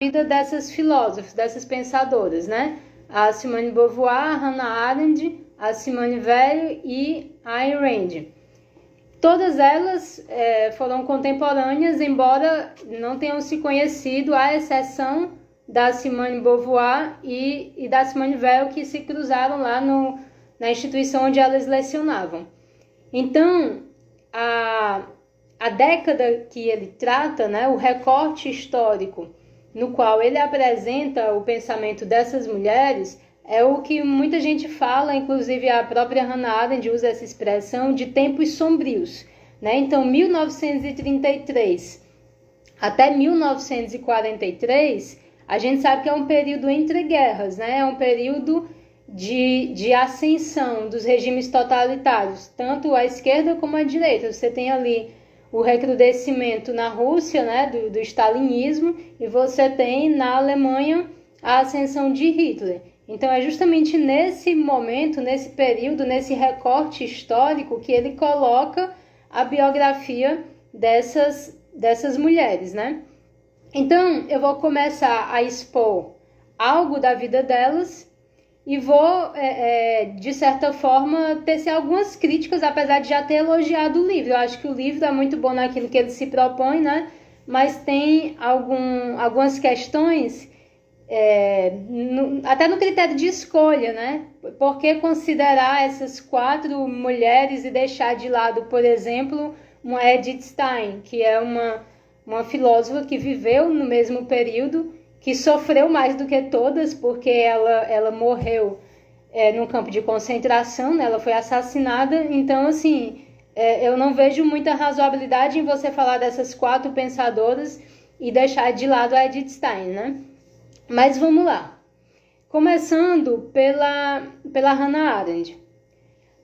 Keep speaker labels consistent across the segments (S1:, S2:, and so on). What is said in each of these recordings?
S1: vida dessas filósofas, dessas pensadoras, né? A Simone de Beauvoir, a Hannah Arendt, a Simone Weil e a Ayn Rand. Todas elas foram contemporâneas, embora não tenham se conhecido, à exceção da Simone de Beauvoir e da Simone Weil, que se cruzaram lá na instituição onde elas lecionavam. Então, a década que ele trata, né, o recorte histórico no qual ele apresenta o pensamento dessas mulheres, é o que muita gente fala, inclusive a própria Hannah Arendt usa essa expressão de tempos sombrios, né? Então, 1933 até 1943, a gente sabe que é um período entre guerras, né? É um período de ascensão dos regimes totalitários, tanto a esquerda como a direita. Você tem ali o recrudescimento na Rússia, né, do stalinismo, e você tem na Alemanha a ascensão de Hitler. Então é justamente nesse momento, nesse período, nesse recorte histórico que ele coloca a biografia dessas mulheres, né? Então eu vou começar a expor algo da vida delas e vou, de certa forma, tecer algumas críticas, apesar de já ter elogiado o livro. Eu acho que o livro é muito bom naquilo que ele se propõe, né? Mas tem algumas questões, até no critério de escolha, né? Por que considerar essas 4 mulheres e deixar de lado, por exemplo, uma Edith Stein, que é uma filósofa que viveu no mesmo período, que sofreu mais do que todas, porque ela morreu num campo de concentração, né? Ela foi assassinada. Então, assim, eu não vejo muita razoabilidade em você falar dessas 4 pensadoras e deixar de lado a Edith Stein, né? Mas vamos lá. Começando pela Hannah Arendt.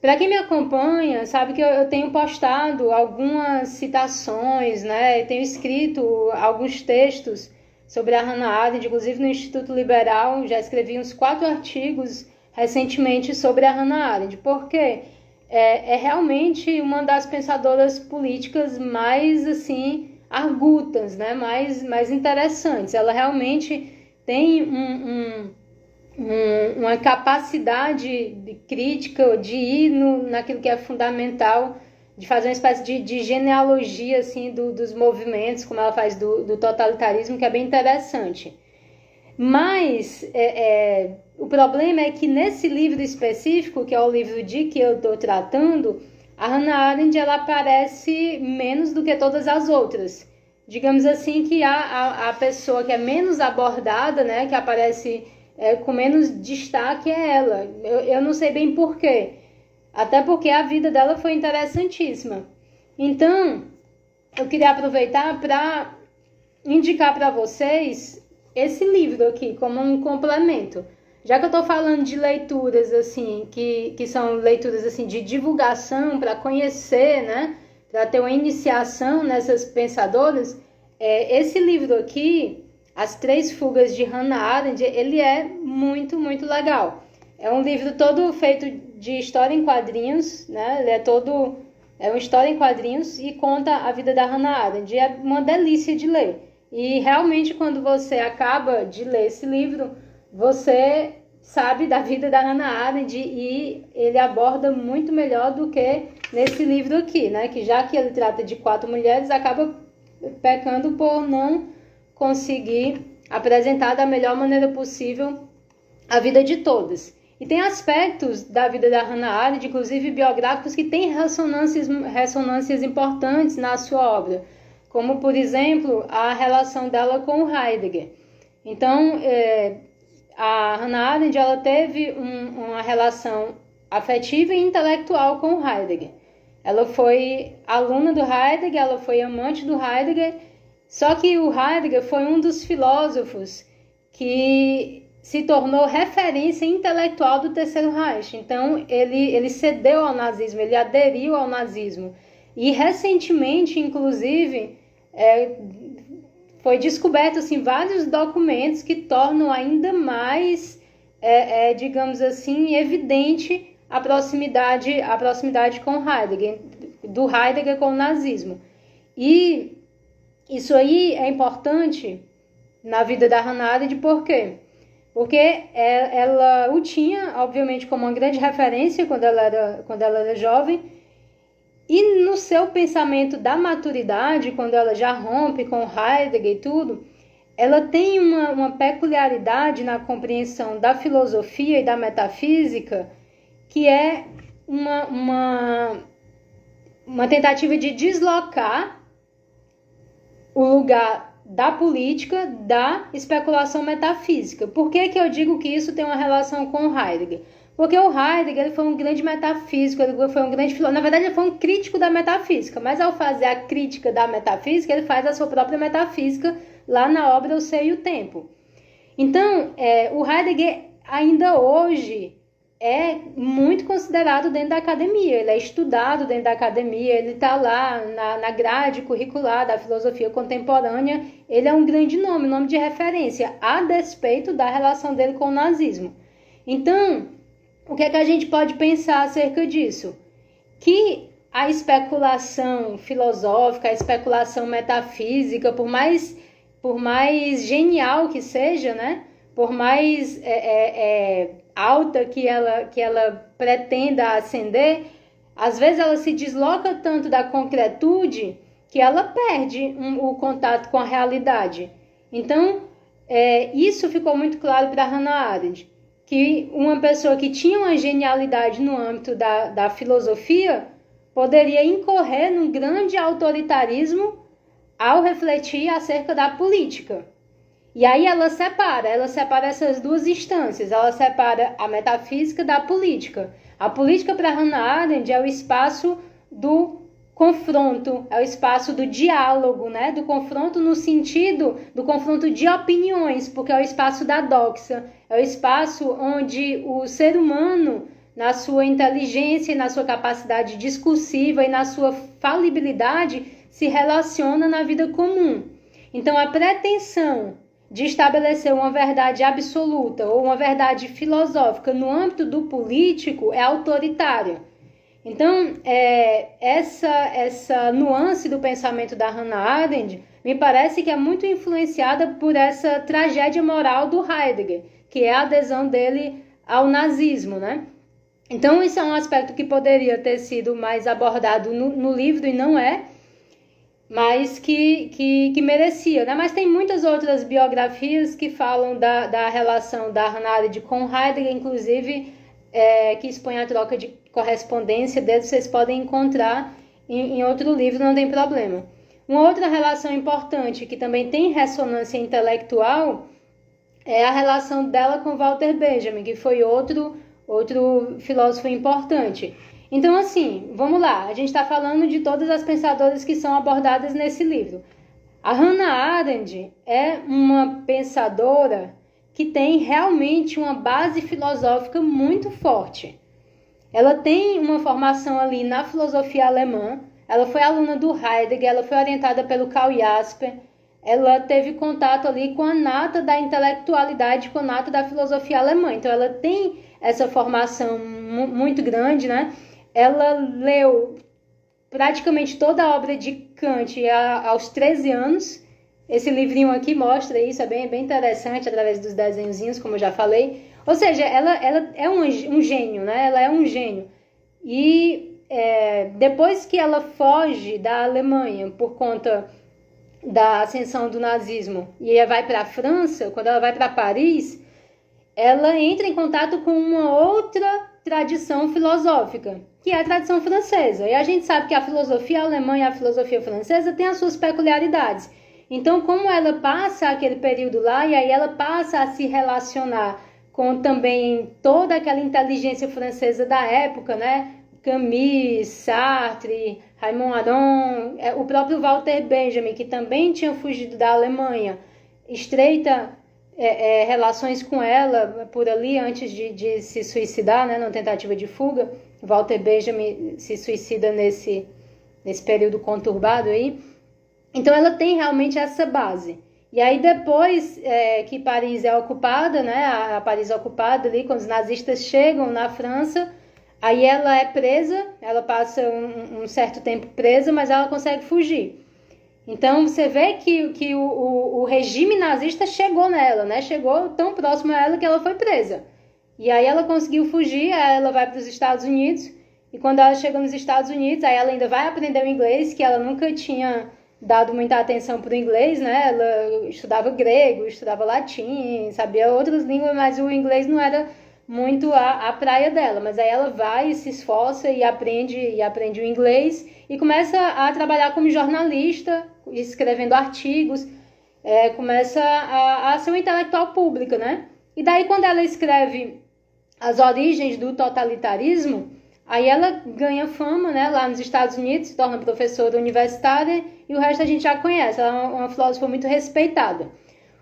S1: Para quem me acompanha, sabe que eu tenho postado algumas citações, né? Eu tenho escrito alguns textos sobre a Hannah Arendt, inclusive no Instituto Liberal, já escrevi uns 4 artigos recentemente sobre a Hannah Arendt, porque é realmente uma das pensadoras políticas mais, assim, argutas, né? mais interessantes. Ela realmente tem uma capacidade de crítica, de ir naquilo que é fundamental, de fazer uma espécie de genealogia assim, dos movimentos, como ela faz do totalitarismo, que é bem interessante. Mas o problema é que nesse livro específico, que é o livro de que eu estou tratando, a Hannah Arendt ela aparece menos do que todas as outras. Digamos assim que a pessoa que é menos abordada, né, que aparece com menos destaque é ela. Eu não sei bem por quê. Até porque a vida dela foi interessantíssima. Então, eu queria aproveitar para indicar para vocês esse livro aqui, como um complemento. Já que eu estou falando de leituras, assim, que são leituras assim, de divulgação, para conhecer, né? Para ter uma iniciação nessas pensadoras, esse livro aqui, As 3 Fugas de Hannah Arendt, ele é muito, muito legal. É um livro todo feito de história em quadrinhos, né? Ele é uma história em quadrinhos e conta a vida da Hannah Arendt. É uma delícia de ler. E realmente quando você acaba de ler esse livro, você sabe da vida da Hannah Arendt e ele aborda muito melhor do que nesse livro aqui, né? Que já que ele trata de 4 mulheres, acaba pecando por não conseguir apresentar da melhor maneira possível a vida de todas. E tem aspectos da vida da Hannah Arendt, inclusive biográficos, que têm ressonâncias importantes na sua obra, como, por exemplo, a relação dela com o Heidegger. Então, a Hannah Arendt ela teve uma relação afetiva e intelectual com o Heidegger. Ela foi aluna do Heidegger, ela foi amante do Heidegger, só que o Heidegger foi um dos filósofos que se tornou referência intelectual do Terceiro Reich. Então, ele cedeu ao nazismo, ele aderiu ao nazismo. E, recentemente, inclusive, foi descoberto assim, vários documentos que tornam ainda mais, digamos assim, evidente a proximidade com Heidegger, do Heidegger com o nazismo. E isso aí é importante na vida da Hannah Arendt. Por quê? Porque ela o tinha, obviamente, como uma grande referência quando ela era jovem, e no seu pensamento da maturidade, quando ela já rompe com Heidegger e tudo, ela tem uma peculiaridade na compreensão da filosofia e da metafísica, que é uma tentativa de deslocar o lugar da política da especulação metafísica. Por que eu digo que isso tem uma relação com o Heidegger? Porque o Heidegger ele foi um grande metafísico, ele foi um grande filósofo. Na verdade, ele foi um crítico da metafísica, mas ao fazer a crítica da metafísica, ele faz a sua própria metafísica lá na obra O Ser e o Tempo. Então, o Heidegger ainda hoje é muito considerado dentro da academia, ele é estudado dentro da academia, ele está lá na grade curricular da filosofia contemporânea, ele é um grande nome de referência, a despeito da relação dele com o nazismo. Então, o que é que a gente pode pensar acerca disso? Que a especulação filosófica, a especulação metafísica, por mais genial que seja, né? Por mais alta que ela pretenda ascender, às vezes ela se desloca tanto da concretude que ela perde o contato com a realidade. Então, isso ficou muito claro para Hannah Arendt, que uma pessoa que tinha uma genialidade no âmbito da filosofia poderia incorrer num grande autoritarismo ao refletir acerca da política. E aí ela separa essas duas instâncias, ela separa a metafísica da política. A política para Hannah Arendt é o espaço do confronto, é o espaço do diálogo, né? Do confronto no sentido do confronto de opiniões, porque é o espaço da doxa, é o espaço onde o ser humano, na sua inteligência, na sua capacidade discursiva e na sua falibilidade, se relaciona na vida comum. Então, a pretensão de estabelecer uma verdade absoluta ou uma verdade filosófica no âmbito do político é autoritária. Então, essa nuance do pensamento da Hannah Arendt me parece que é muito influenciada por essa tragédia moral do Heidegger, que é a adesão dele ao nazismo, né? Então, isso é um aspecto que poderia ter sido mais abordado no livro e não é, mas que merecia, né? Mas tem muitas outras biografias que falam da relação da Hannah Arendt com Heidegger, inclusive que expõe a troca de correspondência deles, vocês podem encontrar em outro livro, não tem problema. Uma outra relação importante que também tem ressonância intelectual é a relação dela com Walter Benjamin, que foi outro filósofo importante. Então, assim, vamos lá. A gente está falando de todas as pensadoras que são abordadas nesse livro. A Hannah Arendt é uma pensadora que tem realmente uma base filosófica muito forte. Ela tem uma formação ali na filosofia alemã, ela foi aluna do Heidegger, ela foi orientada pelo Karl Jasper, ela teve contato ali com a nata da intelectualidade, com a nata da filosofia alemã. Então, ela tem essa formação muito grande, né? Ela leu praticamente toda a obra de Kant aos 13 anos. Esse livrinho aqui mostra isso, é bem interessante, através dos desenhozinhos, como eu já falei. Ou seja, ela é um gênio, né? Ela é um gênio. E depois que ela foge da Alemanha por conta da ascensão do nazismo e vai para a França, quando ela vai para Paris, ela entra em contato com uma outra tradição filosófica, que é a tradição francesa. E a gente sabe que a filosofia alemã e a filosofia francesa têm as suas peculiaridades. Então, como ela passa aquele período lá, e aí ela passa a se relacionar com também toda aquela inteligência francesa da época, né? Camus, Sartre, Raymond Aron, o próprio Walter Benjamin, que também tinha fugido da Alemanha, estreita relações com ela por ali antes de se suicidar, né, numa tentativa de fuga. Walter Benjamin se suicida nesse período conturbado aí. Então ela tem realmente essa base. E aí depois que Paris é ocupada, né, a Paris é ocupada ali, quando os nazistas chegam na França, aí ela é presa, ela passa um certo tempo presa, mas ela consegue fugir. Então você vê que o regime nazista chegou nela, né? Chegou tão próximo a ela que ela foi presa. E aí ela conseguiu fugir, aí ela vai para os Estados Unidos, e quando ela chega nos Estados Unidos, aí ela ainda vai aprender o inglês, que ela nunca tinha dado muita atenção para o inglês, né? Ela estudava grego, estudava latim, sabia outras línguas, mas o inglês não era muito a praia dela. Mas aí ela vai e se esforça e aprende o inglês e começa a trabalhar como jornalista, escrevendo artigos, começa a ser uma intelectual pública, né? E daí quando ela escreve As Origens do Totalitarismo, aí ela ganha fama, né, lá nos Estados Unidos, se torna professora universitária e o resto a gente já conhece, ela é uma filósofa muito respeitada.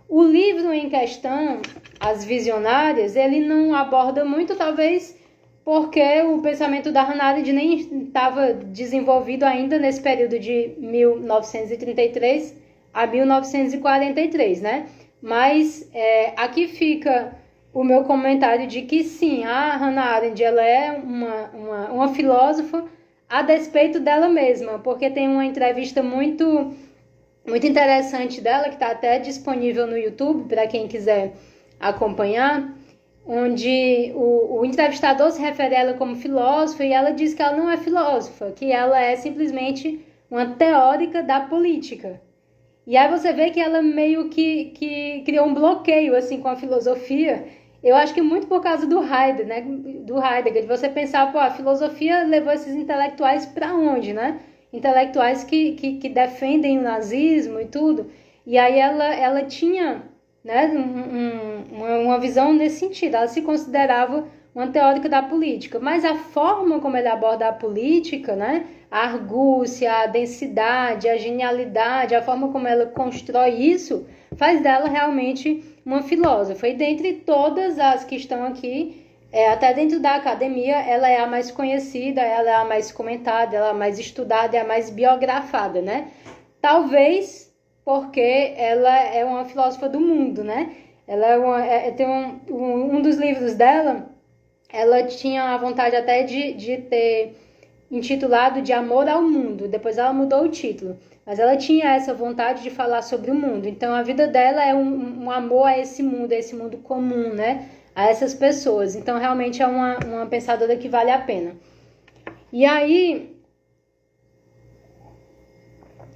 S1: O livro em questão, As Visionárias, ele não aborda muito, talvez porque o pensamento da Hannah Arendt nem estava desenvolvido ainda nesse período de 1933 a 1943, né? Mas aqui fica o meu comentário de que sim, a Hannah Arendt ela é uma filósofa a despeito dela mesma, porque tem uma entrevista muito interessante dela, que está até disponível no YouTube, para quem quiser acompanhar, onde o entrevistador se refere a ela como filósofa e ela diz que ela não é filósofa, que ela é simplesmente uma teórica da política. E aí você vê que ela meio que criou um bloqueio assim com a filosofia. Eu acho que muito por causa do Heidegger, né? Do Heidegger, de você pensar, pô, a filosofia levou esses intelectuais para onde, né? Intelectuais que defendem o nazismo e tudo. E aí ela tinha, né, uma visão nesse sentido. Ela se considerava uma teórica da política, mas a forma como ele aborda a política, né, a argúcia, a densidade, a genialidade, a forma como ela constrói isso, faz dela realmente uma filósofa. E dentre todas as que estão aqui, até dentro da academia, ela é a mais conhecida, ela é a mais comentada, ela é a mais estudada, é a mais biografada, né? Talvez porque ela é uma filósofa do mundo, né? Ela tem um dos livros dela, ela tinha a vontade até de ter intitulado de Amor ao Mundo, depois ela mudou o título, mas ela tinha essa vontade de falar sobre o mundo, então a vida dela é um amor a esse mundo comum, né? A essas pessoas, então realmente é uma pensadora que vale a pena. E aí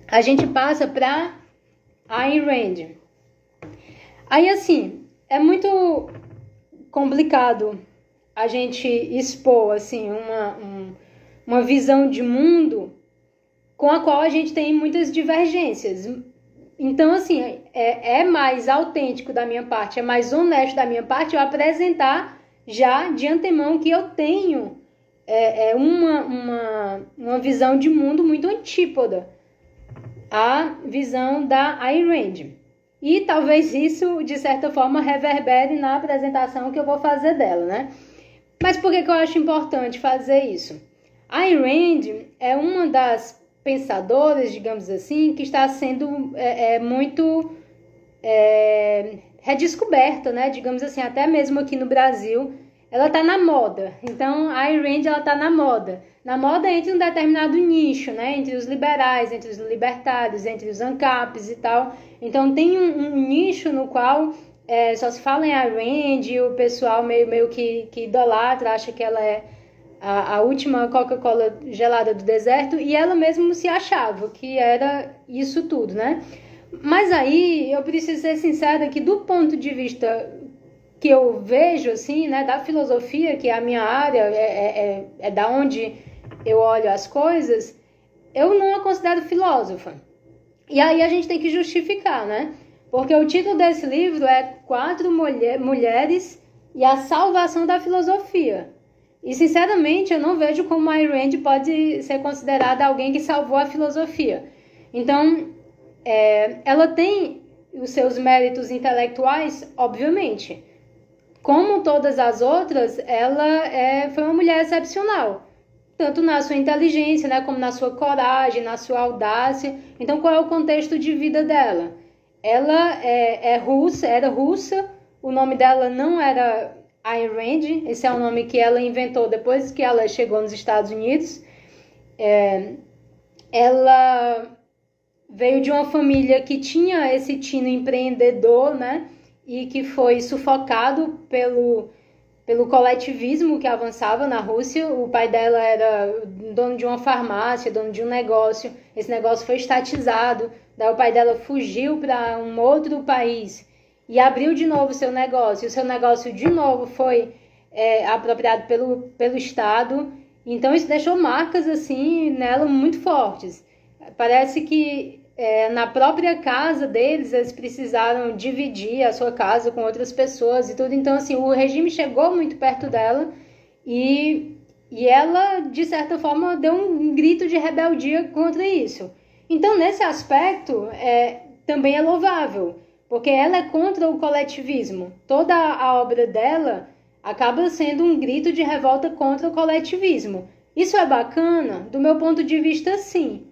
S1: a gente passa para Ayn Rand. Aí assim, é muito complicado a gente expor assim uma visão de mundo com a qual a gente tem muitas divergências. Então, assim, é mais autêntico da minha parte, é mais honesto da minha parte eu apresentar já de antemão que eu tenho uma visão de mundo muito antípoda à visão da Ayn Rand. E talvez isso, de certa forma, reverbere na apresentação que eu vou fazer dela, né? Mas por que eu acho importante fazer isso? Ayn Rand é uma das pensadoras, digamos assim, que está sendo muito redescoberta, né? Digamos assim, até mesmo aqui no Brasil, ela está na moda. Então, a Ayn Rand, ela está na moda. Na moda entre um determinado nicho, né? Entre os liberais, entre os libertários, entre os ANCAPs e tal. Então, tem um nicho no qual só se fala em Ayn Rand e o pessoal meio que idolatra, acha que ela é a última Coca-Cola gelada do deserto, e ela mesma se achava que era isso tudo, né? Mas aí eu preciso ser sincera que do ponto de vista que eu vejo, assim, né, da filosofia, que é a minha área, é da onde eu olho as coisas, eu não a considero filósofa. E aí a gente tem que justificar, né? Porque o título desse livro é 4 Mulheres e a Salvação da Filosofia. E, sinceramente, eu não vejo como a Ayn Rand pode ser considerada alguém que salvou a filosofia. Então, ela tem os seus méritos intelectuais, obviamente. Como todas as outras, ela foi uma mulher excepcional. Tanto na sua inteligência, né, como na sua coragem, na sua audácia. Então, qual é o contexto de vida dela? Ela era russa, o nome dela não era Ayn Rand, esse é o nome que ela inventou depois que ela chegou nos Estados Unidos. Ela veio de uma família que tinha esse tino empreendedor, né? E que foi sufocado pelo coletivismo que avançava na Rússia. O pai dela era dono de uma farmácia, dono de um negócio. Esse negócio foi estatizado. Daí o pai dela fugiu para um outro país e abriu de novo o seu negócio. E o seu negócio de novo foi apropriado pelo Estado. Então isso deixou marcas assim nela muito fortes. Parece que na própria casa deles, eles precisaram dividir a sua casa com outras pessoas e tudo. Então, assim, o regime chegou muito perto dela e ela, de certa forma, deu um grito de rebeldia contra isso. Então, nesse aspecto, também é louvável, porque ela é contra o coletivismo. Toda a obra dela acaba sendo um grito de revolta contra o coletivismo. Isso é bacana? Do meu ponto de vista, sim.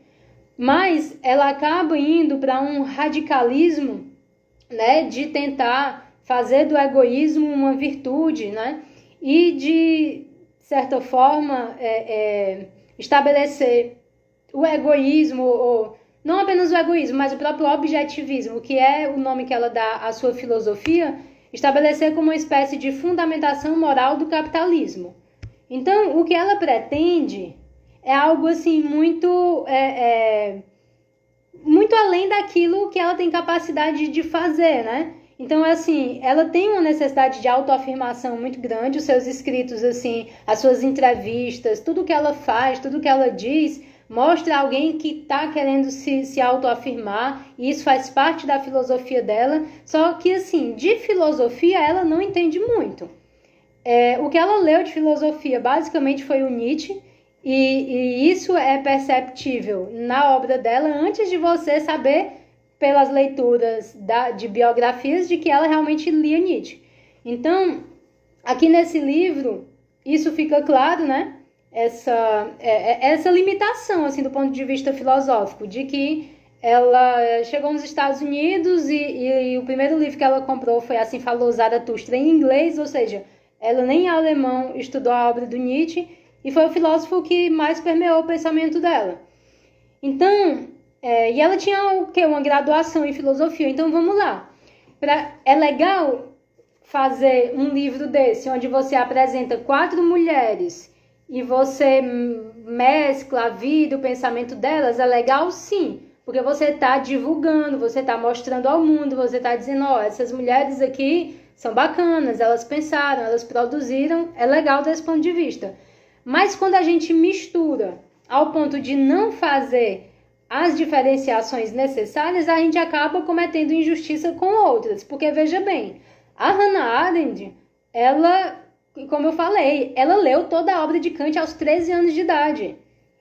S1: Mas ela acaba indo para um radicalismo, né, de tentar fazer do egoísmo uma virtude, né, e de certa forma estabelecer o egoísmo, ou não apenas o egoísmo, mas o próprio objetivismo, que é o nome que ela dá à sua filosofia, estabelecer como uma espécie de fundamentação moral do capitalismo. Então, o que ela pretende é algo assim muito muito além daquilo que ela tem capacidade de fazer, né? Então, assim, ela tem uma necessidade de autoafirmação muito grande. Os seus escritos, assim, as suas entrevistas, tudo que ela faz, tudo que ela diz, mostra alguém que está querendo se autoafirmar, e isso faz parte da filosofia dela. Só que, assim, de filosofia ela não entende muito. O que ela leu de filosofia basicamente foi o Nietzsche, e isso é perceptível na obra dela antes de você saber, pelas leituras de biografias, de que ela realmente lia Nietzsche. Então, aqui nesse livro, isso fica claro, né? Essa limitação, assim, do ponto de vista filosófico, de que ela chegou nos Estados Unidos e o primeiro livro que ela comprou foi Assim Falou Zaratustra em inglês, ou seja, ela nem em alemão estudou a obra do Nietzsche, e foi o filósofo que mais permeou o pensamento dela. Então, e ela tinha o quê? Uma graduação em filosofia. Então, vamos lá. É legal fazer um livro desse, onde você apresenta 4 mulheres e você mescla a vida, o pensamento delas. É legal, sim, porque você está divulgando, você está mostrando ao mundo, você está dizendo, ó, essas mulheres aqui são bacanas, elas pensaram, elas produziram. É legal desse ponto de vista. Mas quando a gente mistura ao ponto de não fazer as diferenciações necessárias, a gente acaba cometendo injustiça com outras. Porque, veja bem, a Hannah Arendt, ela, como eu falei, ela leu toda a obra de Kant aos 13 anos de idade.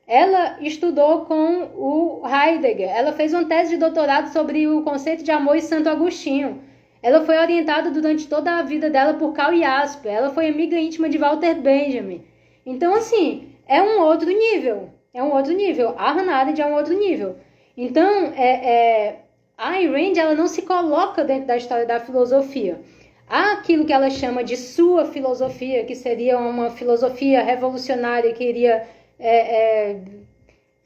S1: Ela estudou com o Heidegger, ela fez uma tese de doutorado sobre o conceito de amor e Santo Agostinho. Ela foi orientada durante toda a vida dela por Karl Jasper, ela foi amiga íntima de Walter Benjamin. Então, assim, é um outro nível. A Hannah Arendt é um outro nível. Então, a Ayn Rand, ela não se coloca dentro da história da filosofia. Há aquilo que ela chama de sua filosofia, que seria uma filosofia revolucionária que iria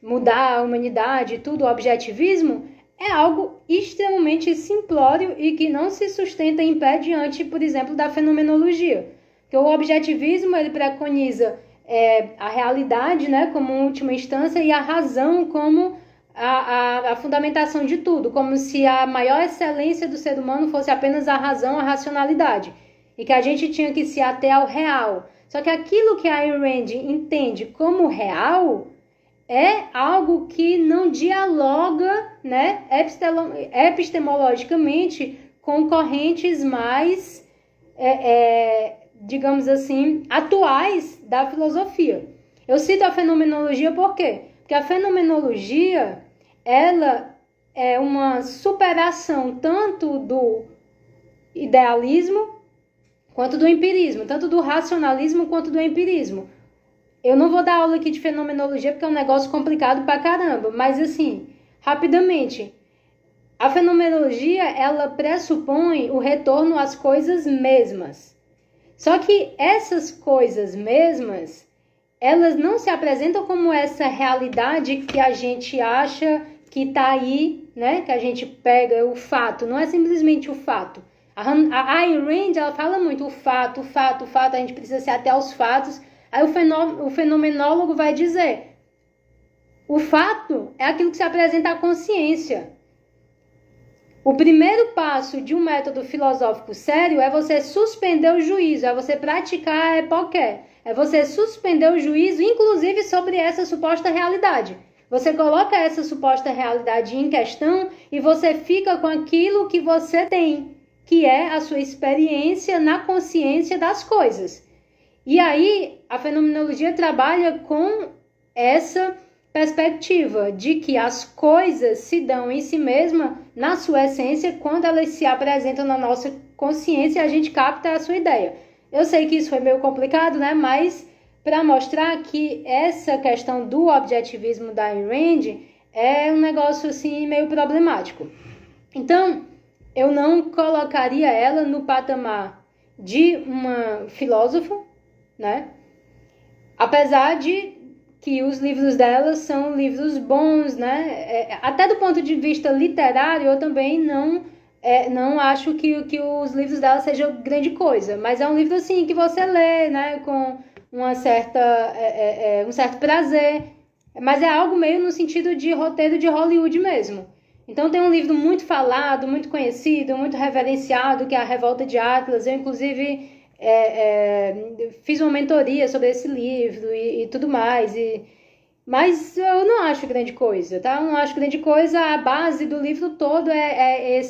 S1: mudar a humanidade, tudo, o objetivismo, é algo extremamente simplório e que não se sustenta em pé diante, por exemplo, da fenomenologia. Porque o objetivismo, ele preconiza a realidade, né, como última instância, e a razão como a fundamentação de tudo, como se a maior excelência do ser humano fosse apenas a razão, a racionalidade, e que a gente tinha que se ater ao real. Só que aquilo que a Ayn Rand entende como real é algo que não dialoga, né, epistemologicamente com correntes mais, digamos assim, atuais da filosofia. Eu cito a fenomenologia por quê? Porque a fenomenologia, ela é uma superação tanto do idealismo quanto do empirismo, tanto do racionalismo quanto do empirismo. Eu não vou dar aula aqui de fenomenologia porque é um negócio complicado pra caramba, mas assim, rapidamente, a fenomenologia, ela pressupõe o retorno às coisas mesmas. Só que essas coisas mesmas, elas não se apresentam como essa realidade que a gente acha que está aí, né? Que a gente pega o fato, não é simplesmente o fato. A Ayn Rand, ela fala muito o fato, a gente precisa ser até aos fatos. Aí o fenomenólogo vai dizer, o fato é aquilo que se apresenta à consciência. O primeiro passo de um método filosófico sério é você suspender o juízo, é você praticar a epoqué, é você suspender o juízo, inclusive sobre essa suposta realidade. Você coloca essa suposta realidade em questão e você fica com aquilo que você tem, que é a sua experiência na consciência das coisas. E aí, a fenomenologia trabalha com essa perspectiva de que as coisas se dão em si mesma, na sua essência, quando elas se apresentam na nossa consciência, a gente capta a sua ideia. Eu sei que isso foi meio complicado, né? Mas para mostrar que essa questão do objetivismo da Ayn Rand é um negócio assim meio problemático. Então, eu não colocaria ela no patamar de uma filósofa, né? Apesar de que os livros dela são livros bons, né? Até do ponto de vista literário, eu também não acho que os livros dela sejam grande coisa, mas é um livro assim que você lê, né? Com um certo prazer, mas é algo meio no sentido de roteiro de Hollywood mesmo. Então tem um livro muito falado, muito conhecido, muito reverenciado, que é A Revolta de Atlas. Eu, inclusive, fiz uma mentoria sobre esse livro e tudo mais. Mas eu não acho grande coisa, tá? Eu não acho grande coisa. A base do livro todo é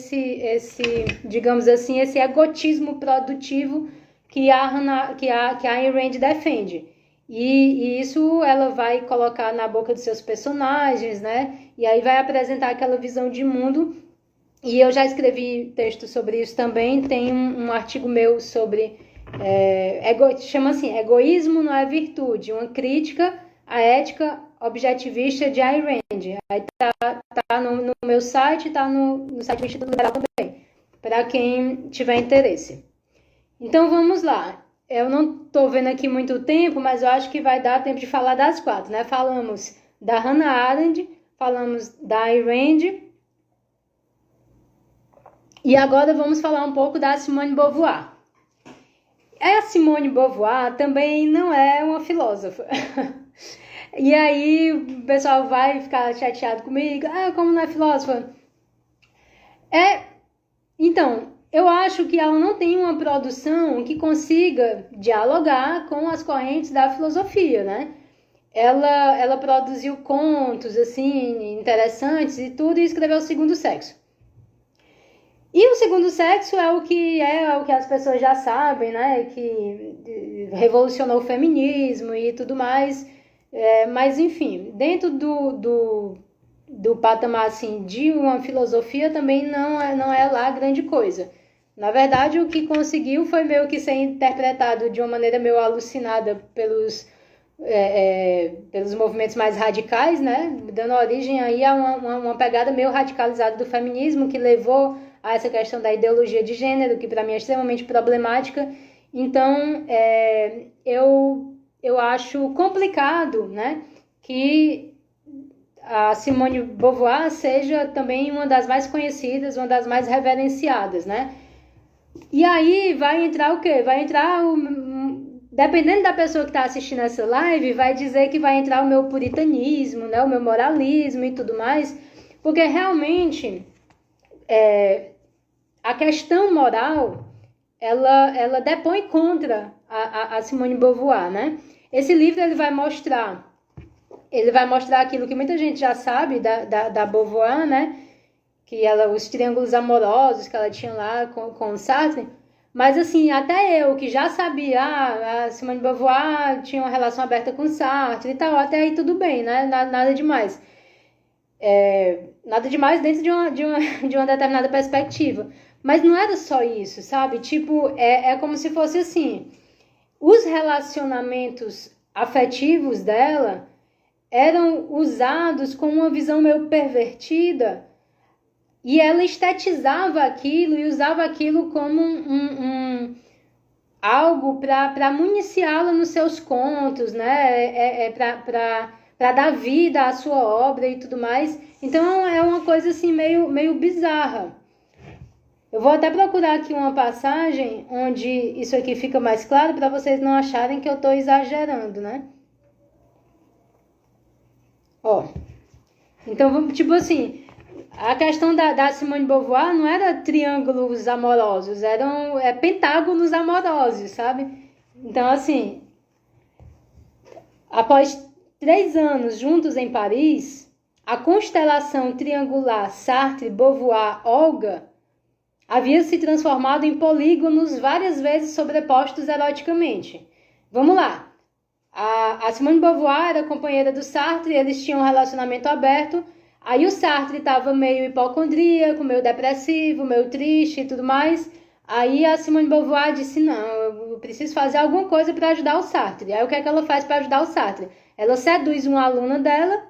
S1: digamos assim, esse egotismo produtivo que a Ayn Rand defende. E isso ela vai colocar na boca dos seus personagens, né? E aí vai apresentar aquela visão de mundo. E eu já escrevi texto sobre isso também. Tem um artigo meu sobre... chama assim, Egoísmo não é virtude. Uma crítica à ética objetivista de Ayn Rand. Aí tá no meu site, tá no site do Instituto Liberal também. Para quem tiver interesse. Então vamos lá. Eu não estou vendo aqui muito tempo, mas eu acho que vai dar tempo de falar das quatro, né? Falamos da Hannah Arendt, falamos da Ayn Rand, e agora vamos falar um pouco da Simone de Beauvoir. A Simone de Beauvoir também não é uma filósofa. E aí o pessoal vai ficar chateado comigo, como não é filósofa? Então, eu acho que ela não tem uma produção que consiga dialogar com as correntes da filosofia, né? Ela produziu contos, assim, interessantes e tudo, e escreveu O Segundo Sexo. E O Segundo Sexo é o que as pessoas já sabem, né? Que revolucionou o feminismo e tudo mais. Mas, enfim, dentro do patamar, assim, de uma filosofia também não é lá grande coisa. Na verdade, o que conseguiu foi meio que ser interpretado de uma maneira meio alucinada pelos movimentos mais radicais, né? Dando origem aí a uma pegada meio radicalizada do feminismo, que levou a essa questão da ideologia de gênero, que para mim é extremamente problemática. Então, eu acho complicado, né, que a Simone de Beauvoir seja também uma das mais conhecidas, uma das mais reverenciadas, né? E aí vai entrar o quê? Vai entrar dependendo da pessoa que está assistindo essa live, vai dizer que vai entrar o meu puritanismo, né? O meu moralismo e tudo mais, porque realmente a questão moral, ela depõe contra a Simone de Beauvoir, né? Esse livro ele vai mostrar aquilo que muita gente já sabe da Beauvoir, né? Que os triângulos amorosos que ela tinha lá com o Sartre. Mas, assim, até eu, que já sabia, a Simone de Beauvoir tinha uma relação aberta com o Sartre e tal, até aí tudo bem, né? Nada demais. Nada demais dentro de uma determinada perspectiva. Mas não era só isso, sabe? Tipo, é como se fosse assim, os relacionamentos afetivos dela eram usados com uma visão meio pervertida e ela estetizava aquilo e usava aquilo como algo para municiá-la nos seus contos, né? para dar vida à sua obra e tudo mais. Então é uma coisa assim meio bizarra. Eu vou até procurar aqui uma passagem onde isso aqui fica mais claro para vocês não acharem que eu estou exagerando, né? Ó, então vamos, tipo assim, a questão da Simone de Beauvoir não era triângulos amorosos, eram pentágonos amorosos, sabe? Então assim, após 3 anos juntos em Paris, a constelação triangular Sartre-Beauvoir-Olga havia se transformado em polígonos várias vezes sobrepostos eroticamente. Vamos lá. A Simone de Beauvoir era companheira do Sartre, eles tinham um relacionamento aberto. Aí o Sartre estava meio hipocondríaco, meio depressivo, meio triste e tudo mais. Aí a Simone de Beauvoir disse, não, eu preciso fazer alguma coisa para ajudar o Sartre. Aí o que é que ela faz para ajudar o Sartre? Ela seduz uma aluna dela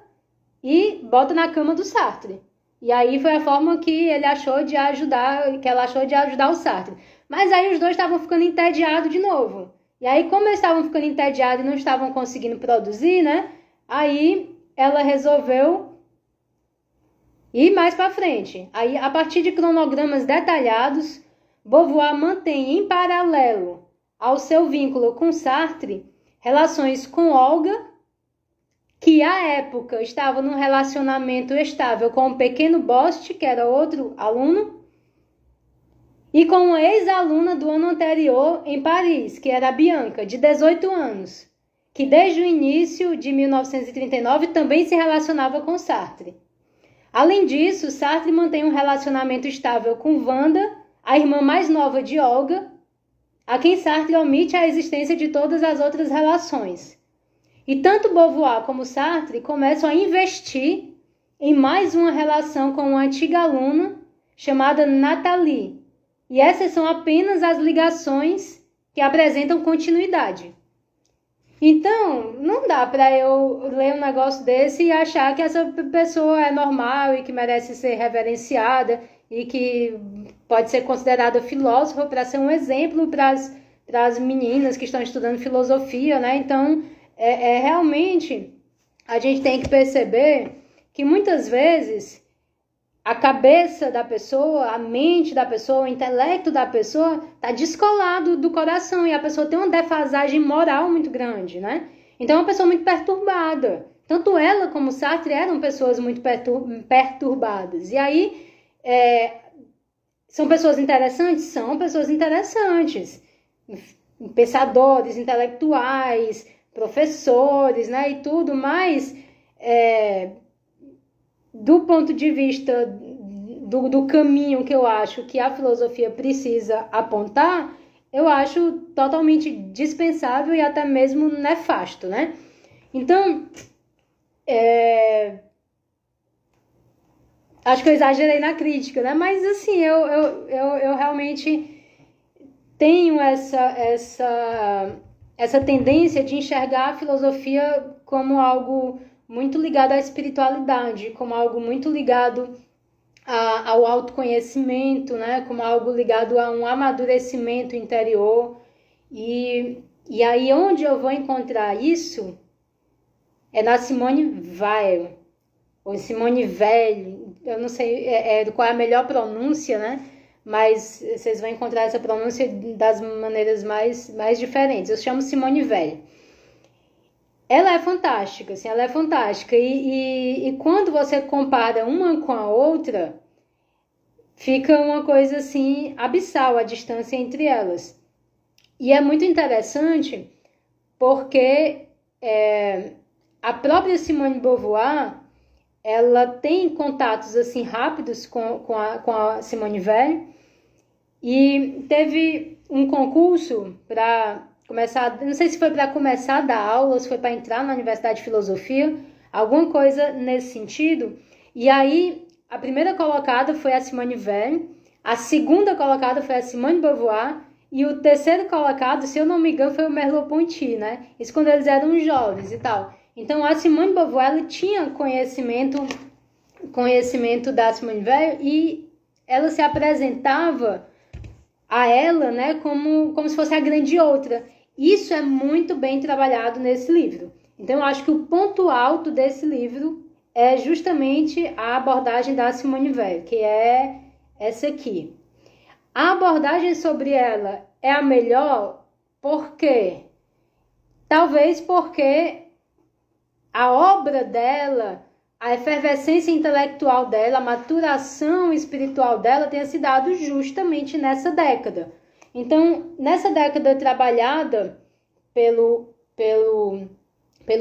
S1: e bota na cama do Sartre. E aí foi a forma que ela achou de ajudar o Sartre. Mas aí os dois estavam ficando entediados de novo. E aí, como eles estavam ficando entediados e não estavam conseguindo produzir, né? Aí ela resolveu ir mais para frente. Aí, a partir de cronogramas detalhados, Beauvoir mantém em paralelo ao seu vínculo com Sartre relações com Olga, que à época estava num relacionamento estável com o pequeno Bost, que era outro aluno, e com uma ex-aluna do ano anterior em Paris, que era a Bianca, de 18 anos, que desde o início de 1939 também se relacionava com Sartre. Além disso, Sartre mantém um relacionamento estável com Wanda, a irmã mais nova de Olga, a quem Sartre omite a existência de todas as outras relações. E tanto Beauvoir como Sartre começam a investir em mais uma relação com uma antiga aluna chamada Nathalie. E essas são apenas as ligações que apresentam continuidade. Então, não dá para eu ler um negócio desse e achar que essa pessoa é normal e que merece ser reverenciada e que pode ser considerada filósofa para ser um exemplo para as meninas que estão estudando filosofia, né? Então, realmente, a gente tem que perceber que muitas vezes a cabeça da pessoa, a mente da pessoa, o intelecto da pessoa está descolado do coração e a pessoa tem uma defasagem moral muito grande, né? Então é uma pessoa muito perturbada. Tanto ela como Sartre eram pessoas muito perturbadas. E aí, são pessoas interessantes? São pessoas interessantes. Pensadores, intelectuais, professores, né? E tudo, mas do ponto de vista do caminho que eu acho que a filosofia precisa apontar, eu acho totalmente dispensável e até mesmo nefasto, né? Então, acho que eu exagerei na crítica, né? Mas, assim, eu realmente tenho essa tendência de enxergar a filosofia como algo muito ligado à espiritualidade, como algo muito ligado ao autoconhecimento, né? Como algo ligado a um amadurecimento interior. E aí onde eu vou encontrar isso é na Simone Weil, ou Simone Weil, eu não sei qual é a melhor pronúncia, né? Mas vocês vão encontrar essa pronúncia das maneiras mais diferentes. Eu chamo Simone Weil. Ela é fantástica, assim, ela é fantástica. E quando você compara uma com a outra, fica uma coisa assim, abissal a distância entre elas. E é muito interessante porque a própria Simone de Beauvoir, ela tem contatos assim rápidos com a Simone Weil. E teve um concurso para começar, não sei se foi para começar a dar aula, ou se foi para entrar na Universidade de Filosofia, alguma coisa nesse sentido. E aí, a primeira colocada foi a Simone Weil, a segunda colocada foi a Simone de Beauvoir, e o terceiro colocado, se eu não me engano, foi o Merleau-Ponty, né? Isso quando eles eram jovens e tal. Então, a Simone de Beauvoir, ela tinha conhecimento da Simone Weil, e ela se apresentava a ela, né, como se fosse a grande outra. Isso é muito bem trabalhado nesse livro. Então, eu acho que o ponto alto desse livro é justamente a abordagem da Simone Weil, que é essa aqui. A abordagem sobre ela é a melhor, por quê? Talvez porque a obra dela, a efervescência intelectual dela, a maturação espiritual dela tenha se dado justamente nessa década. Então, nessa década trabalhada pelo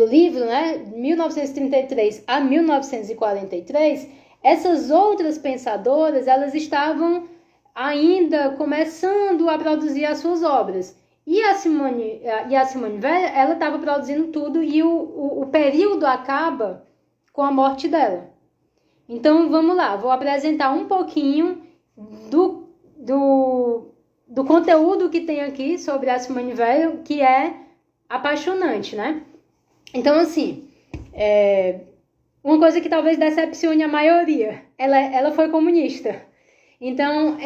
S1: livro, né, 1933 a 1943, essas outras pensadoras, elas estavam ainda começando a produzir as suas obras. E a Simone Weil, ela estava produzindo tudo e o período acaba com a morte dela. Então, vamos lá, vou apresentar um pouquinho do conteúdo que tem aqui sobre a Simone Weil, que é apaixonante, né? Então, assim, uma coisa que talvez decepcione a maioria, ela foi comunista. Então,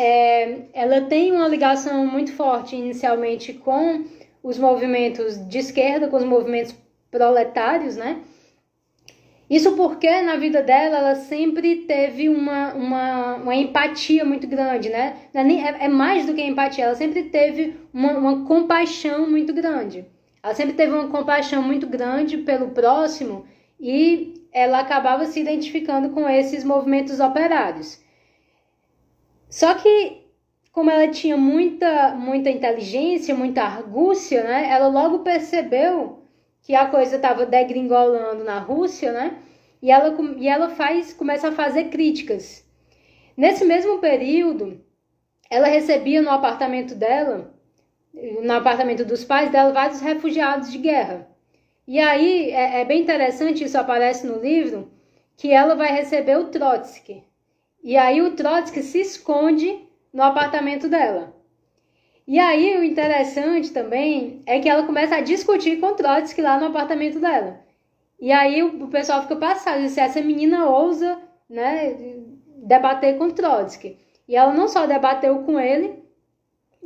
S1: ela tem uma ligação muito forte inicialmente com os movimentos de esquerda, com os movimentos proletários, né? Isso porque na vida dela ela sempre teve uma empatia muito grande, né? É mais do que empatia, ela sempre teve uma compaixão muito grande. Ela sempre teve uma compaixão muito grande pelo próximo e ela acabava se identificando com esses movimentos operários. Só que, como ela tinha muita inteligência, muita argúcia, né? Ela logo percebeu que a coisa estava degringolando na Rússia, né? E ela começa a fazer críticas. Nesse mesmo período, ela recebia no apartamento dela, no apartamento dos pais dela, vários refugiados de guerra. E aí, é bem interessante, isso aparece no livro, que ela vai receber o Trotsky. E aí o Trotsky se esconde no apartamento dela. E aí o interessante também é que ela começa a discutir com o Trotsky lá no apartamento dela. E aí o pessoal fica passado, se essa menina ousa, né, debater com o Trotsky. E ela não só debateu com ele,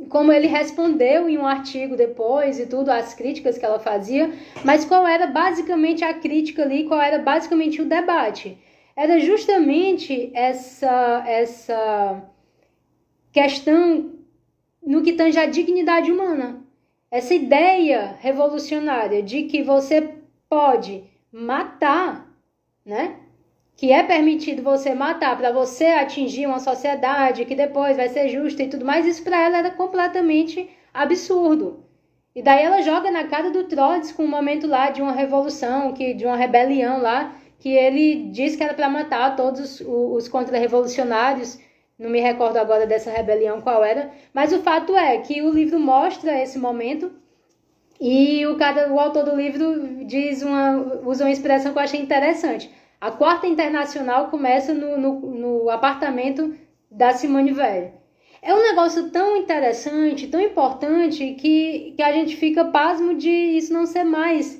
S1: como ele respondeu em um artigo depois e tudo, as críticas que ela fazia, mas qual era basicamente a crítica ali, qual era basicamente o debate. Era justamente essa questão no que tange a dignidade humana. Essa ideia revolucionária de que você pode matar, né? Que é permitido você matar para você atingir uma sociedade que depois vai ser justa e tudo mais, isso para ela era completamente absurdo. E daí ela joga na cara do Trotsky um momento lá de uma revolução, de uma rebelião lá, que ele disse que era para matar todos os contra-revolucionários. Não me recordo agora dessa rebelião qual era, mas o fato é que o livro mostra esse momento e o autor do livro usa uma expressão que eu achei interessante. A Quarta Internacional começa no apartamento da Simone Weil. É um negócio tão interessante, tão importante, que a gente fica pasmo de isso não ser mais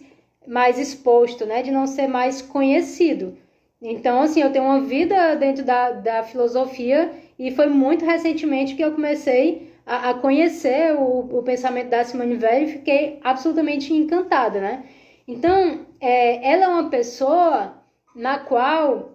S1: exposto, né? De não ser mais conhecido. Então, assim, eu tenho uma vida dentro da filosofia e foi muito recentemente que eu comecei a conhecer o pensamento da Simone Weil e fiquei absolutamente encantada, né? Então, ela é uma pessoa na qual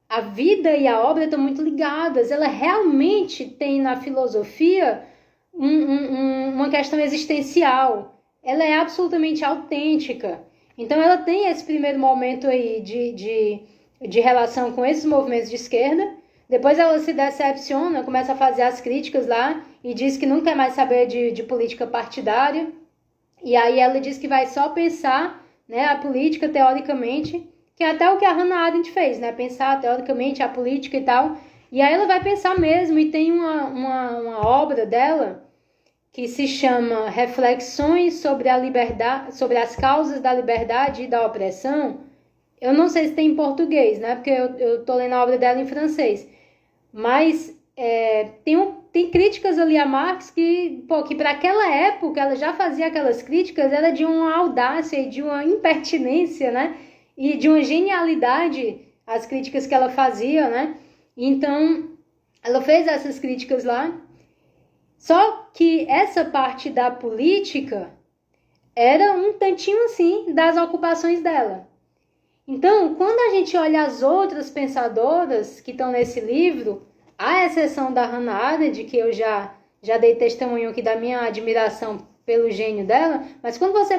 S1: a vida e a obra estão muito ligadas. Ela realmente tem na filosofia uma questão existencial. Ela é absolutamente autêntica. Então, ela tem esse primeiro momento aí de relação com esses movimentos de esquerda. Depois ela se decepciona, começa a fazer as críticas lá e diz que não quer mais saber de política partidária. E aí ela diz que vai só pensar, né, a política teoricamente, que é até o que a Hannah Arendt fez, né? Pensar teoricamente a política e tal. E aí ela vai pensar mesmo, e tem uma obra dela que se chama Reflexões sobre a liberdade, sobre as causas da liberdade e da opressão. Eu não sei se tem em português, né? Porque eu tô lendo a obra dela em francês. Mas tem críticas ali a Marx que para aquela época ela já fazia aquelas críticas, era de uma audácia e de uma impertinência, né? E de uma genialidade as críticas que ela fazia, né? Então, ela fez essas críticas lá. Só que essa parte da política, era um tantinho assim das ocupações dela. Então, quando a gente olha as outras pensadoras que estão nesse livro, à exceção da Hannah Arendt, que eu já dei testemunho aqui da minha admiração pelo gênio dela, mas quando você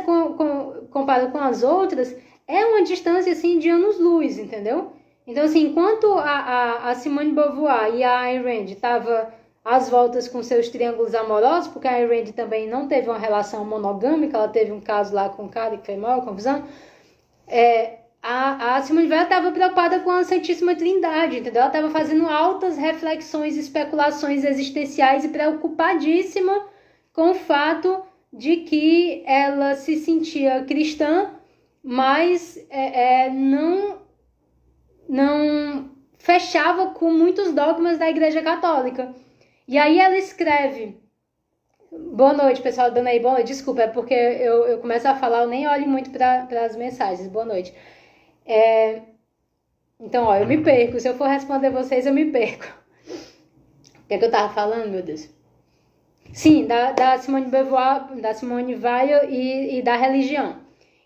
S1: compara com as outras, é uma distância assim de anos-luz, entendeu? Então, assim, enquanto a Simone de Beauvoir e a Ayn Rand estavam às voltas com seus triângulos amorosos, porque a Ayn Rand também não teve uma monogâmica, ela teve um caso lá com um cara que foi mal, confusão, a Simone de Beauvoir estava preocupada com a Santíssima Trindade, entendeu? Ela estava fazendo altas reflexões, especulações existenciais e preocupadíssima com o fato de que ela se sentia cristã, mas não fechava com muitos dogmas da Igreja Católica. E aí ela escreve... Boa noite, pessoal, dando aí boa noite. Desculpa, é porque eu começo a falar, eu nem olho muito para as mensagens. Boa noite. Então, ó, eu me perco. Se eu for responder vocês, eu me perco. O que é que eu tava falando, meu Deus? Sim, da Simone de Beauvoir, da Simone Weil e da religião.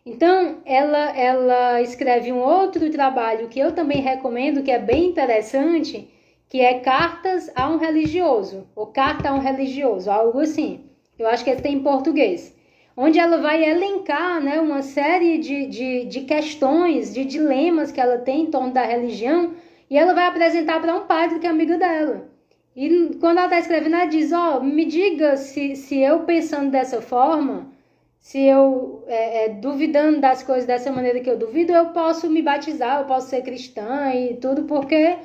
S1: Então, ela escreve um outro trabalho que eu também recomendo, que é bem interessante, que é Cartas a um Religioso, ou Carta a um Religioso, algo assim. Eu acho que tem em português. Onde ela vai elencar, né, uma série de questões, de dilemas que ela tem em torno da religião, e ela vai apresentar para um padre que é amigo dela. E quando ela está escrevendo, ela diz, me diga se eu pensando dessa forma, se eu duvidando das coisas dessa maneira que eu duvido, eu posso me batizar, eu posso ser cristã e tudo, porque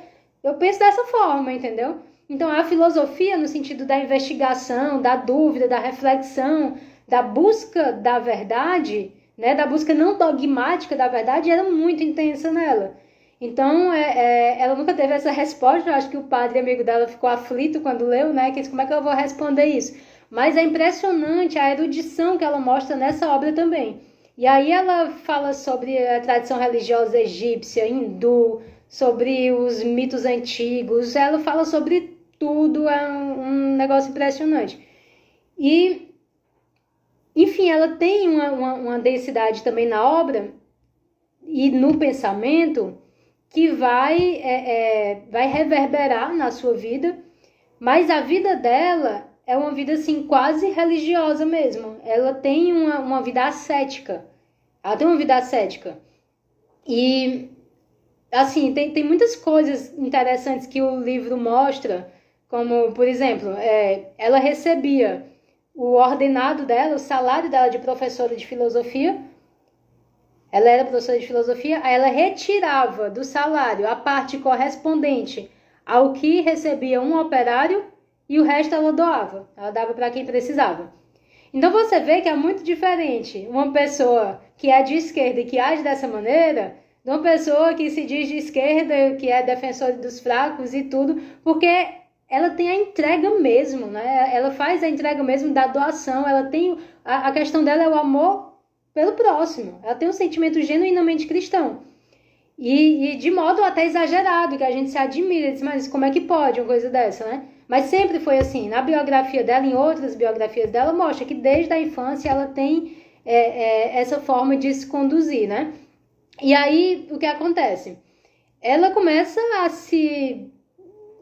S1: eu penso dessa forma, entendeu? Então, a filosofia, no sentido da investigação, da dúvida, da reflexão, da busca da verdade, né, da busca não dogmática da verdade, era muito intensa nela. Então, ela nunca teve essa resposta. Eu acho que o padre amigo dela ficou aflito quando leu, né? Que disse, como é que eu vou responder isso? Mas é impressionante a erudição que ela mostra nessa obra também. E aí ela fala sobre a tradição religiosa egípcia, hindu, sobre os mitos antigos. Ela fala sobre tudo, é um negócio impressionante. E, enfim, ela tem uma densidade também na obra e no pensamento que vai reverberar na sua vida, mas a vida dela é uma vida assim quase religiosa mesmo. Ela tem uma vida ascética. Ela tem uma vida ascética. E assim, tem muitas coisas interessantes que o livro mostra, como, por exemplo, ela recebia o ordenado dela, o salário dela de professora de filosofia. Ela era professora de filosofia, aí ela retirava do salário a parte correspondente ao que recebia um operário e o resto ela doava. Ela dava para quem precisava. Então você vê que é muito diferente uma pessoa que é de esquerda e que age dessa maneira, de uma pessoa que se diz de esquerda, que é defensora dos fracos e tudo, porque ela tem a entrega mesmo, né? Ela faz a entrega mesmo da doação, ela tem... A questão dela é o amor pelo próximo. Ela tem um sentimento genuinamente cristão. E de modo até exagerado, que a gente se admira, diz, mas como é que pode uma coisa dessa, né? Mas sempre foi assim. Na biografia dela, em outras biografias dela, mostra que desde a infância ela tem essa forma de se conduzir, né? E aí, o que acontece? Ela começa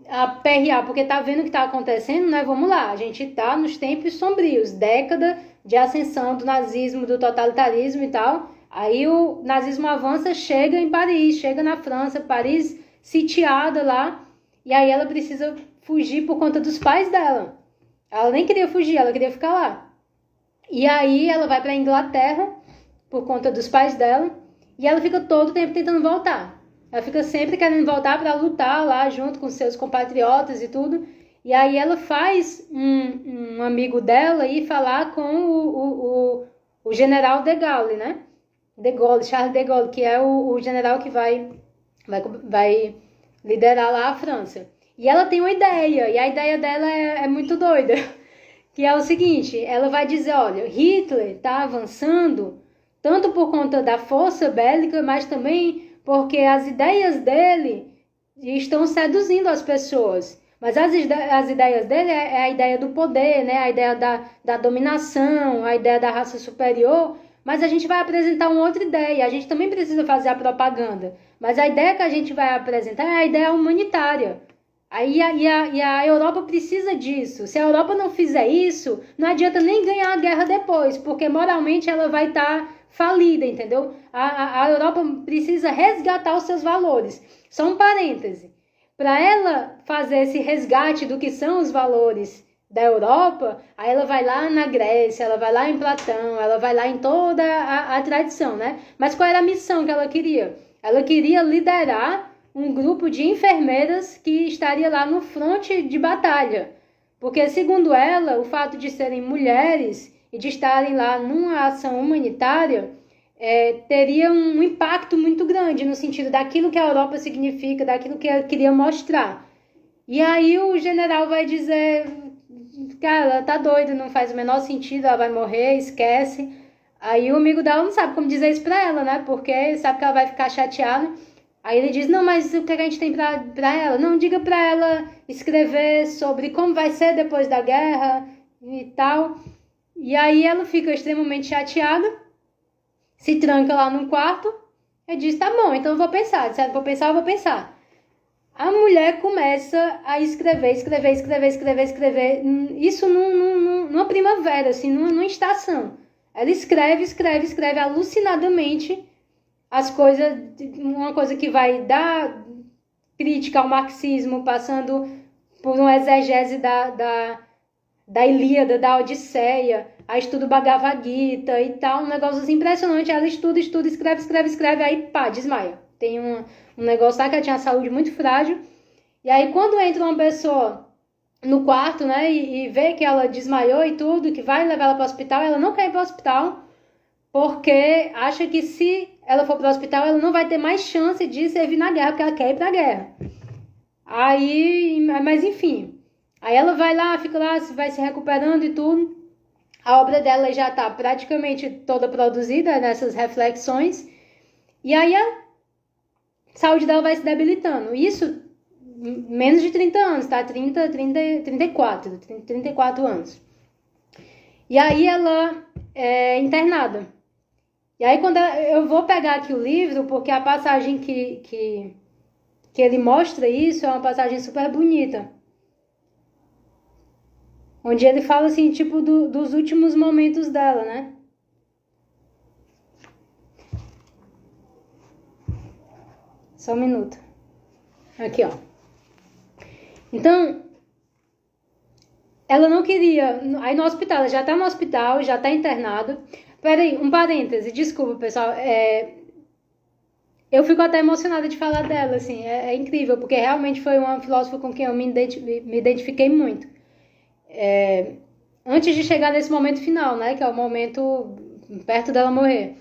S1: a perrear, porque tá vendo o que tá acontecendo, né? Vamos lá, a gente tá nos tempos sombrios, década de ascensão do nazismo, do totalitarismo e tal. Aí o nazismo avança, chega em Paris, chega na França, Paris sitiada lá, e aí ela precisa fugir por conta dos pais dela. Ela nem queria fugir, ela queria ficar lá. E aí ela vai pra Inglaterra por conta dos pais dela, e ela fica todo o tempo tentando voltar. Ela fica sempre querendo voltar para lutar lá junto com seus compatriotas e tudo. E aí ela faz um amigo dela ir falar com o general de Gaulle, né? De Gaulle, Charles de Gaulle, que é o general que vai liderar lá a França. E ela tem uma ideia, e a ideia dela é muito doida. Que é o seguinte, ela vai dizer, olha, Hitler está avançando tanto por conta da força bélica, mas também porque as ideias dele estão seduzindo as pessoas. Mas as ideias dele é a ideia do poder, né? A ideia da dominação, a ideia da raça superior. Mas a gente vai apresentar uma outra ideia. A gente também precisa fazer a propaganda. Mas a ideia que a gente vai apresentar é a ideia humanitária. A Europa precisa disso. Se a Europa não fizer isso, não adianta nem ganhar a guerra depois, porque moralmente ela vai estar falida, entendeu? A Europa precisa resgatar os seus valores. Só um parêntese. Para ela fazer esse resgate do que são os valores da Europa, aí ela vai lá na Grécia, ela vai lá em Platão, ela vai lá em toda a tradição, né? Mas qual era a missão que ela queria? Ela queria liderar um grupo de enfermeiras que estaria lá no fronte de batalha. Porque, segundo ela, o fato de serem mulheres e de estarem lá numa ação humanitária teria um impacto muito grande no sentido daquilo que a Europa significa, daquilo que ela queria mostrar. E aí o general vai dizer, cara, ela tá doida, não faz o menor sentido, ela vai morrer, esquece. Aí o amigo dela não sabe como dizer isso pra ela, né? Porque sabe que ela vai ficar chateada. Aí ele diz, não, mas o que a gente tem pra ela? Não, diga pra ela escrever sobre como vai ser depois da guerra e tal. E aí ela fica extremamente chateada, se tranca lá num quarto e diz, tá bom, então eu vou pensar. Se eu vou pensar, eu vou pensar. A mulher começa a escrever. Isso numa primavera, assim, numa estação. Ela escreve alucinadamente as coisas, uma coisa que vai dar crítica ao marxismo, passando por uma exegese da Ilíada, da Odisseia, aí estuda o Bhagavad Gita e tal, um negócio impressionante. Ela estuda, escreve, aí pá, desmaia. Tem um negócio lá que ela tinha saúde muito frágil. E aí quando entra uma pessoa no quarto, né, e vê que ela desmaiou e tudo, que vai levar ela para o hospital, ela não quer ir para o hospital, porque acha que se ela for para o hospital, ela não vai ter mais chance de servir na guerra, porque ela quer ir para a guerra. Aí, mas enfim, aí ela vai lá, fica lá, vai se recuperando e tudo. A obra dela já está praticamente toda produzida nessas reflexões. E aí a saúde dela vai se debilitando. Isso menos de 30 anos, tá? 34 anos. E aí ela é internada. E aí quando eu vou pegar aqui o livro, porque a passagem que ele mostra isso é uma passagem super bonita. Onde ele fala assim, tipo, dos últimos momentos dela, né? Só um minuto. Aqui, ó. Então, ela não queria... Aí no hospital, ela já tá no hospital, já tá internada. Peraí, um parêntese, desculpa, pessoal. Eu fico até emocionada de falar dela, assim. É incrível, porque realmente foi uma filósofa com quem eu me identifiquei muito. Antes de chegar nesse momento final, né? Que é o momento perto dela morrer.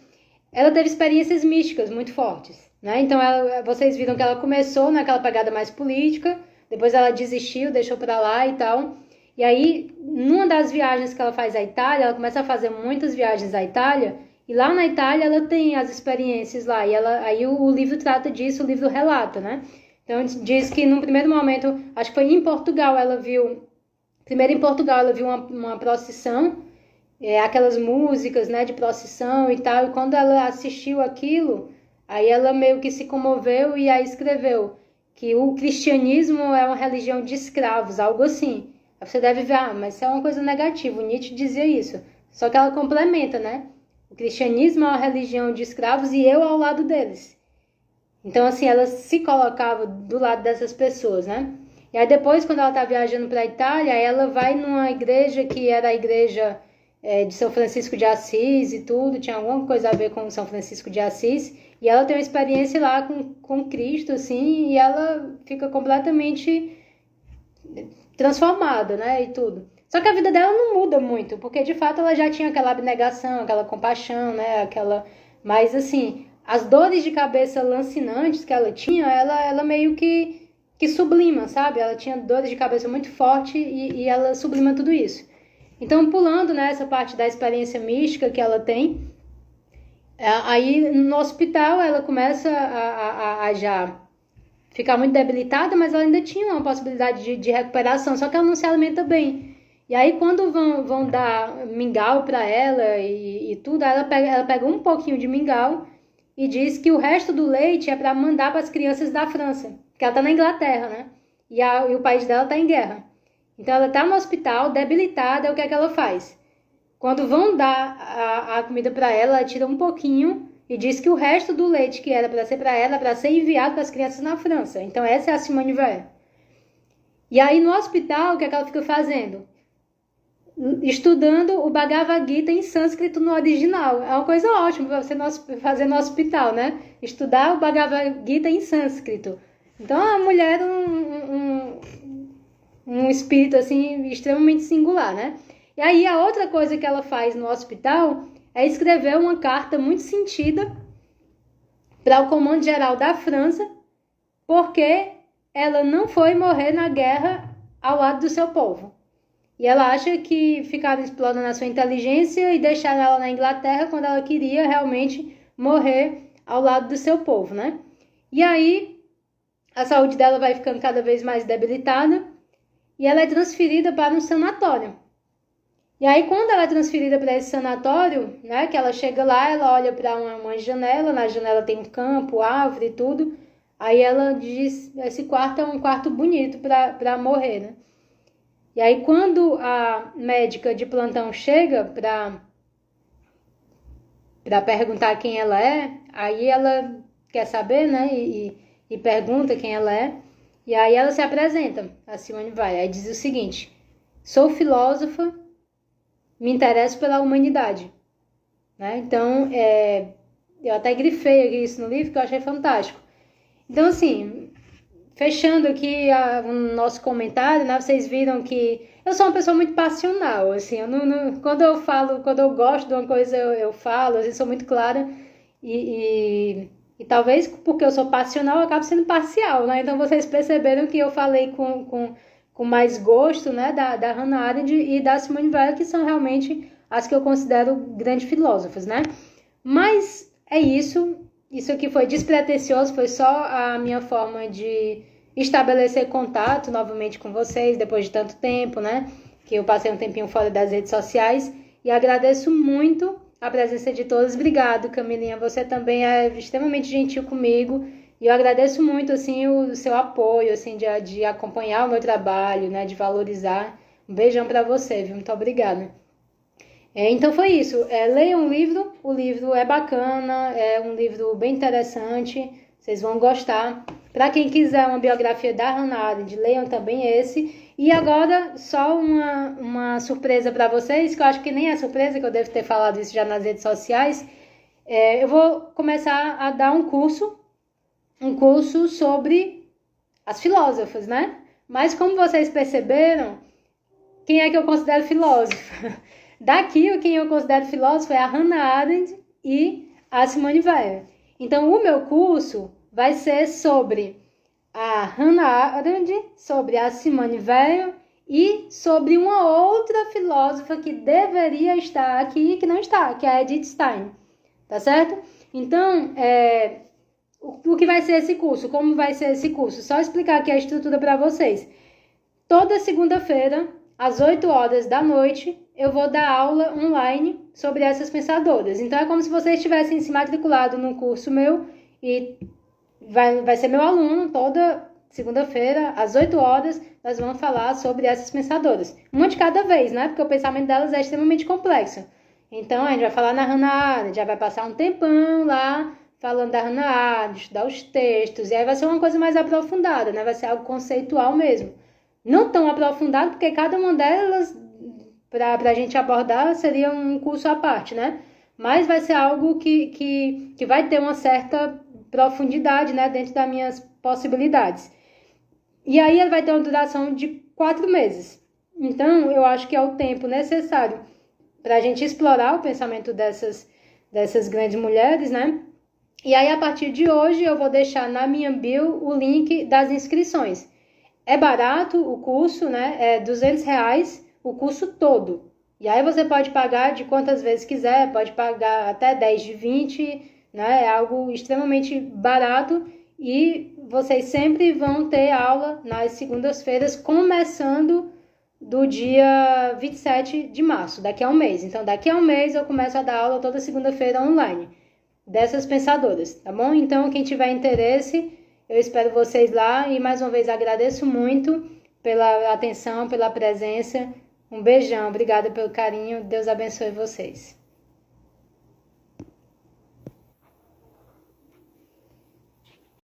S1: Ela teve experiências místicas muito fortes, né? Então, vocês viram que ela começou naquela pegada mais política, depois ela desistiu, deixou pra lá e tal. E aí, numa das viagens que ela faz à Itália, ela começa a fazer muitas viagens à Itália, e lá na Itália ela tem as experiências lá, e aí o livro trata disso, o livro relata, né? Então, diz que num primeiro momento, acho que foi em Portugal, ela viu uma procissão, aquelas músicas, né, de procissão e tal, e quando ela assistiu aquilo, aí ela meio que se comoveu e aí escreveu que o cristianismo é uma religião de escravos, algo assim. Aí você deve ver, mas isso é uma coisa negativa, o Nietzsche dizia isso. Só que ela complementa, né? O cristianismo é uma religião de escravos e eu ao lado deles. Então, assim, ela se colocava do lado dessas pessoas, né? E aí depois, quando ela tá viajando para a Itália, ela vai numa igreja que era a igreja de São Francisco de Assis e tudo, tinha alguma coisa a ver com São Francisco de Assis, e ela tem uma experiência lá com Cristo, assim, e ela fica completamente transformada, né, e tudo. Só que a vida dela não muda muito, porque de fato ela já tinha aquela abnegação, aquela compaixão, né, mas assim, as dores de cabeça lancinantes que ela tinha, ela meio que sublima, sabe? Ela tinha dores de cabeça muito forte e ela sublima tudo isso. Então, pulando nessa parte da experiência mística que ela tem, aí no hospital ela começa a já ficar muito debilitada, mas ela ainda tinha uma possibilidade de recuperação, só que ela não se alimenta bem. E aí, quando vão dar mingau para ela e tudo, ela pega um pouquinho de mingau e diz que o resto do leite é para mandar para as crianças da França, porque ela está na Inglaterra, né? E o país dela está em guerra. Então, ela está no hospital, debilitada, o que é que ela faz? Quando vão dar a comida para ela tira um pouquinho e diz que o resto do leite que era para ser para ela, é para ser enviado para as crianças na França. Então, essa é a Simone Weil. E aí, no hospital, o que é que ela fica fazendo? Estudando o Bhagavad Gita em sânscrito no original. É uma coisa ótima para você fazer no hospital, né? Estudar o Bhagavad Gita em sânscrito. Então, a mulher um espírito assim extremamente singular, né? E aí, a outra coisa que ela faz no hospital é escrever uma carta muito sentida para o Comando Geral da França, porque ela não foi morrer na guerra ao lado do seu povo. E ela acha que ficaram explorando a sua inteligência e deixaram ela na Inglaterra quando ela queria realmente morrer ao lado do seu povo, né? E aí, a saúde dela vai ficando cada vez mais debilitada e ela é transferida para um sanatório. E aí, quando ela é transferida para esse sanatório, né, que ela chega lá, ela olha para uma janela, na janela tem um campo, árvore e tudo. Aí ela diz, esse quarto é um quarto bonito para morrer, né? E aí, quando a médica de plantão chega para perguntar quem ela é, aí ela quer saber, né? E pergunta quem ela é. E aí ela se apresenta, a Simone Weil. Aí diz o seguinte: sou filósofa, me interesso pela humanidade. Né? Então, eu até grifei aqui isso no livro, que eu achei fantástico. Então, assim, fechando aqui o nosso comentário, né? Vocês viram que eu sou uma pessoa muito passional, assim, quando eu gosto de uma coisa, eu falo, assim, sou muito clara e talvez porque eu sou passional, eu acabo sendo parcial, né? Então, vocês perceberam que eu falei com mais gosto, né, da Hannah Arendt e da Simone Weil, que são realmente as que eu considero grandes filósofas, né? Mas é isso aqui foi despretensioso, foi só a minha forma de estabelecer contato novamente com vocês, depois de tanto tempo, né? Que eu passei um tempinho fora das redes sociais, e agradeço muito a presença de todos. Obrigado, Camilinha, você também é extremamente gentil comigo, e eu agradeço muito, assim, o seu apoio, assim, de acompanhar o meu trabalho, né? De valorizar. Um beijão pra você, viu? Muito obrigada. Então foi isso. Leiam o livro é bacana, é um livro bem interessante, vocês vão gostar. Para quem quiser uma biografia da Hannah Arendt, leiam também esse. E agora, só uma surpresa para vocês, que eu acho que nem é surpresa, que eu devo ter falado isso já nas redes sociais. Eu vou começar a dar um curso sobre as filósofas, né? Mas como vocês perceberam, quem é que eu considero filósofa? Daqui, quem eu considero filósofo é a Hannah Arendt e a Simone Weil. Então, o meu curso vai ser sobre a Hannah Arendt, sobre a Simone Weil e sobre uma outra filósofa que deveria estar aqui e que não está, que é a Edith Stein. Tá certo? Então, o que vai ser esse curso? Como vai ser esse curso? Só explicar aqui a estrutura para vocês. Toda segunda-feira, às 8 horas da noite, eu vou dar aula online sobre essas pensadoras. Então, é como se vocês tivessem se matriculado num curso meu e vai ser meu aluno toda segunda-feira, às 8 horas, nós vamos falar sobre essas pensadoras. Uma de cada vez, né? Porque o pensamento delas é extremamente complexo. Então, a gente vai falar na Hannah Arendt, já vai passar um tempão lá falando da Hannah Arendt, estudar os textos, e aí vai ser uma coisa mais aprofundada, né? Vai ser algo conceitual mesmo. Não tão aprofundado, porque cada uma delas, para a gente abordar, seria um curso à parte, né? Mas vai ser algo que vai ter uma certa profundidade, né? Dentro das minhas possibilidades. E aí ele vai ter uma duração de 4 meses. Então, eu acho que é o tempo necessário para a gente explorar o pensamento dessas grandes mulheres, né? E aí, a partir de hoje, eu vou deixar na minha bio o link das inscrições. É barato o curso, né? É R$200 o curso todo. E aí você pode pagar de quantas vezes quiser, pode pagar até 10 de 20, né? É algo extremamente barato e vocês sempre vão ter aula nas segundas-feiras, começando do dia 27 de março, daqui a um mês. Então, daqui a um mês eu começo a dar aula toda segunda-feira online dessas pensadoras, tá bom? Então, quem tiver interesse, eu espero vocês lá e mais uma vez agradeço muito pela atenção, pela presença. Um beijão, obrigada pelo carinho, Deus abençoe vocês.